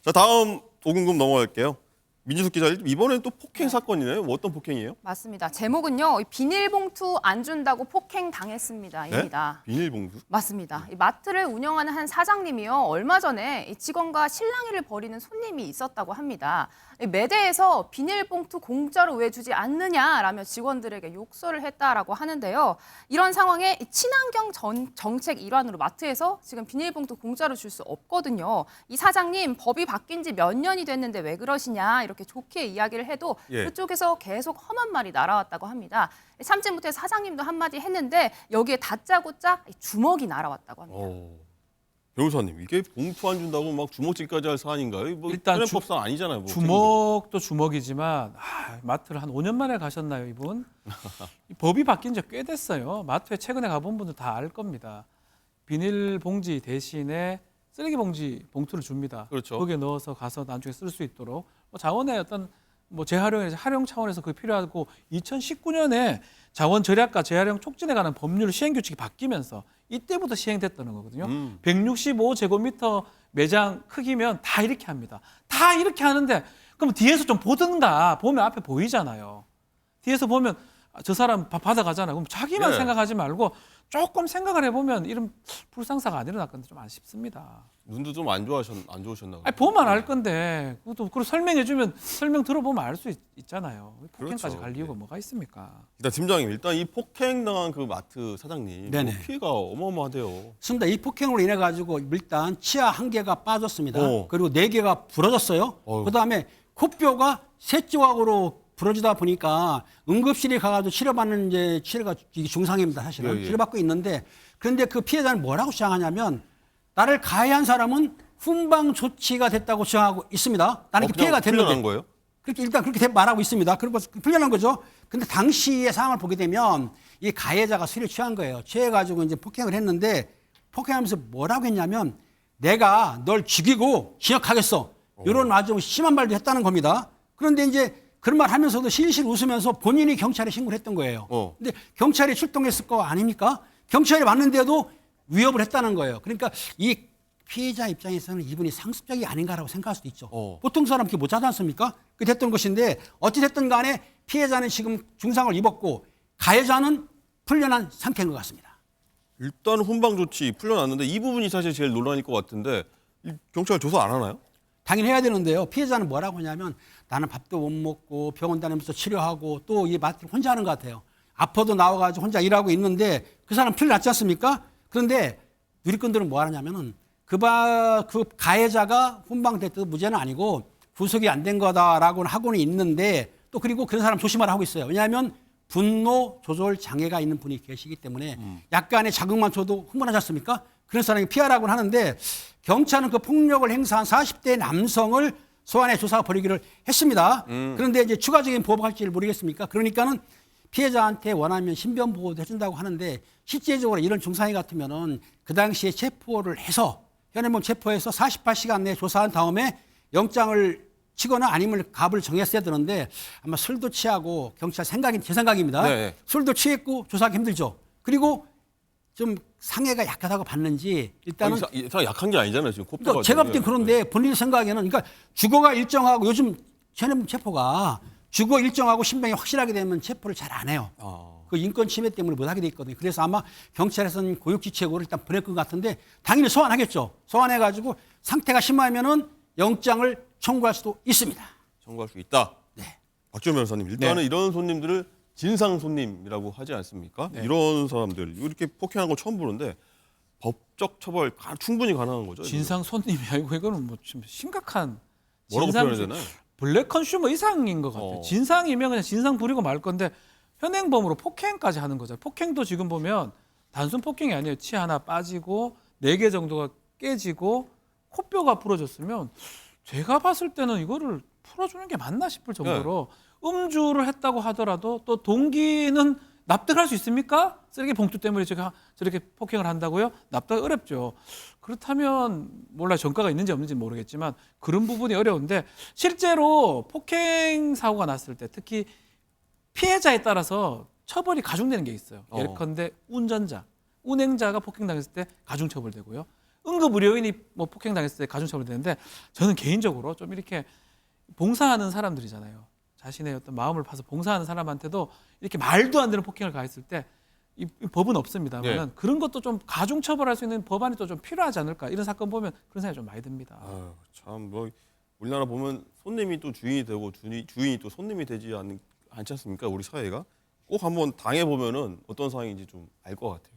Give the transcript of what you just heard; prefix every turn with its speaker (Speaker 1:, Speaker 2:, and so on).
Speaker 1: 자, 다음 5금금 넘어갈게요. 민지숙 기자, 이번엔 또 폭행 사건이네요. 뭐 어떤 폭행이에요?
Speaker 2: 맞습니다. 제목은요. 비닐봉투 안 준다고 폭행 당했습니다. 입니다.
Speaker 1: 네? 비닐봉투?
Speaker 2: 맞습니다. 이 마트를 운영하는 한 사장님이요. 얼마 전에 이 직원과 실랑이를 벌이는 손님이 있었다고 합니다. 이 매대에서 비닐봉투 공짜로 왜 주지 않느냐라며 직원들에게 욕설을 했다라고 하는데요. 이런 상황에 친환경 정책 일환으로 마트에서 지금 비닐봉투 공짜로 줄 수 없거든요. 이 사장님 법이 바뀐 지 몇 년이 됐는데 왜 그러시냐 이렇게 좋게 이야기를 해도 그쪽에서 계속 험한 말이 날아왔다고 합니다. 참지 못해 사장님도 한마디 했는데 여기에 다짜고짜 주먹이 날아왔다고 합니다.
Speaker 1: 변호사님, 이게 봉투 안 준다고 막 주먹질까지 할 사안인가요? 뭐
Speaker 3: 일단
Speaker 1: 현행법상 아니잖아요. 뭐
Speaker 3: 주먹도 주먹이지만 마트를 한 5년 만에 가셨나요, 이분? 이 법이 바뀐 지 꽤 됐어요. 마트에 최근에 가본 분들 다 알 겁니다. 비닐 봉지 대신에 쓰레기 봉지 봉투를 줍니다.
Speaker 1: 그렇죠.
Speaker 3: 거기에 넣어서 가서 나중에 쓸 수 있도록 자원의 어떤 재활용 차원에서 그게 필요하고 2019년에 자원 절약과 재활용 촉진에 관한 법률 시행 규칙이 바뀌면서 이때부터 시행됐다는 거거든요. 165제곱미터 매장 크기면 다 이렇게 합니다. 다 이렇게 하는데 그럼 뒤에서 좀 보든가. 보면 앞에 보이잖아요. 뒤에서 보면 저 사람 받아가잖아요. 그럼 자기만 생각하지 말고 조금 생각을 해보면 이런 불상사가 안 일어날 건데 좀 아쉽습니다.
Speaker 1: 눈도 좀 안 좋으셨나?
Speaker 3: 보면 알 건데 그것도 그걸 설명해주면 설명 들어보면 알 수 있잖아요. 폭행까지
Speaker 1: 그렇죠.
Speaker 3: 갈 이유가 뭐가 있습니까?
Speaker 1: 일단 팀장님, 일단 이 폭행 당한 그 마트 사장님
Speaker 4: 네네.
Speaker 1: 피해가 어마어마하대요.
Speaker 4: 맞습니다. 이 폭행으로 인해 가지고 일단 치아 1개가 빠졌습니다.
Speaker 1: 어.
Speaker 4: 그리고 4개가 부러졌어요. 그다음에 코뼈가 3조각으로 부러지다 보니까 응급실에 가가지고 치료받는 이제 치료가 이게 중상입니다. 사실은 치료받고 있는데 그런데 그 피해자는 뭐라고 주장하냐면 나를 가해한 사람은 훈방 조치가 됐다고 주장하고 있습니다. 나는 피해가 됐는데.
Speaker 1: 풀려난 거예요?
Speaker 4: 그렇게 일단 그렇게 말하고 있습니다. 그리고 풀려난 거죠. 근데 당시의 상황을 보게 되면 이 가해자가 술에 취한 거예요. 취해가지고 이제 폭행을 했는데 폭행하면서 뭐라고 했냐면 내가 널 죽이고 기억하겠어. 이런 아주 심한 말도 했다는 겁니다. 그런데 이제 그런 말 하면서도 실실 웃으면서 본인이 경찰에 신고를 했던 거예요. 근데 경찰이 출동했을 거 아닙니까? 경찰이 왔는데도 위협을 했다는 거예요. 그러니까 이 피해자 입장에서는 이분이 상습적이 아닌가라고 생각할 수도 있죠. 보통 사람 그렇게 못하지 않습니까? 그 됐던 것인데 어찌됐든 간에 피해자는 지금 중상을 입었고 가해자는 풀려난 상태인 것 같습니다.
Speaker 1: 일단 훈방 조치 풀려났는데 이 부분이 사실 제일 논란일 것 같은데 경찰 조사 안 하나요?
Speaker 4: 당연히 해야 되는데요. 피해자는 뭐라고 하냐면 나는 밥도 못 먹고 병원 다니면서 치료하고 또 이 마트를 혼자 하는 것 같아요. 아파도 나와가지고 혼자 일하고 있는데 그 사람 풀려났지 않습니까? 그런데 누리꾼들은 뭐 하냐면은 그 가해자가 훈방됐도 무죄는 아니고 구속이 안 된 거다라고 하고는 있는데 또 그리고 그런 사람 조심하라 하고 있어요. 왜냐하면 분노 조절 장애가 있는 분이 계시기 때문에 약간의 자극만 줘도 흥분하지 않습니까? 그런 사람이 피하라고 하는데 경찰은 그 폭력을 행사한 40대 남성을 소환해 조사 벌이기를 했습니다. 그런데 이제 추가적인 보호가 할지를 모르겠습니까? 그러니까는 피해자한테 원하면 신변 보호도 해준다고 하는데 실제적으로 이런 중상이 같으면은 그 당시에 체포를 해서 현행범 체포해서 48시간 내에 조사한 다음에 영장을 치거나 아니면 갑을 정했어야 되는데 아마 술도 취하고 경찰 제 생각입니다. 술도 취했고 조사하기 힘들죠. 그리고 좀 상해가 약하다고 봤는지 일단은
Speaker 1: 약한 게 아니잖아요 지금 코뼈가.
Speaker 4: 그러니까 제가 볼 땐 그런데 본인 생각에는 그러니까 주거가 일정하고 요즘 현행범 체포가 주거 일정하고 신병이 확실하게 되면 체포를 잘 안 해요. 그 인권 침해 때문에 못하게 돼 있거든요. 그래서 아마 경찰에서는 고육지책으로 일단 보낼 것 같은데 당연히 소환하겠죠. 소환해가지고 상태가 심하면은 영장을 청구할 수도 있습니다.
Speaker 1: 청구할 수 있다.
Speaker 4: 네.
Speaker 1: 박지원 변호사님, 일단은 이런 손님들을 진상 손님이라고 하지 않습니까? 이런 사람들 이렇게 폭행한 거 처음 보는데 법적 처벌 충분히 가능한 거죠?
Speaker 3: 진상 손님이 아니고 이거는 뭐 좀 심각한
Speaker 1: 뭐라고 표현해야 되나요?
Speaker 3: 블랙 컨슈머 이상인 것 같아요. 진상이면 그냥 진상 부리고 말 건데 현행범으로 폭행까지 하는 거죠. 폭행도 지금 보면 단순 폭행이 아니에요. 치 하나 빠지고 4개 정도가 깨지고 코뼈가 부러졌으면 제가 봤을 때는 이거를 풀어주는 게 맞나 싶을 정도로 음주를 했다고 하더라도 또 동기는 납득할 수 있습니까? 쓰레기 봉투 때문에 제가 저렇게 폭행을 한다고요? 납득 어렵죠. 그렇다면 몰라 전과가 있는지 없는지 모르겠지만 그런 부분이 어려운데 실제로 폭행 사고가 났을 때 특히 피해자에 따라서 처벌이 가중되는 게 있어요. 예컨대 운전자, 운행자가 폭행당했을 때 가중처벌되고요. 응급 의료인이 뭐 폭행당했을 때 가중처벌이 되는데 저는 개인적으로 좀 이렇게 봉사하는 사람들이잖아요. 자신의 어떤 마음을 파서 봉사하는 사람한테도 이렇게 말도 안 되는 폭행을 가했을 때 이 법은 없습니다만 그런 것도 좀 가중처벌할 수 있는 법안이 또 좀 필요하지 않을까 이런 사건 보면 그런 생각이 좀 많이 듭니다.
Speaker 1: 참 뭐 우리나라 보면 손님이 또 주인이 되고 주인이 또 손님이 되지 않지 않습니까? 우리 사회가 꼭 한번 당해 보면은 어떤 상황인지 좀 알 것 같아요.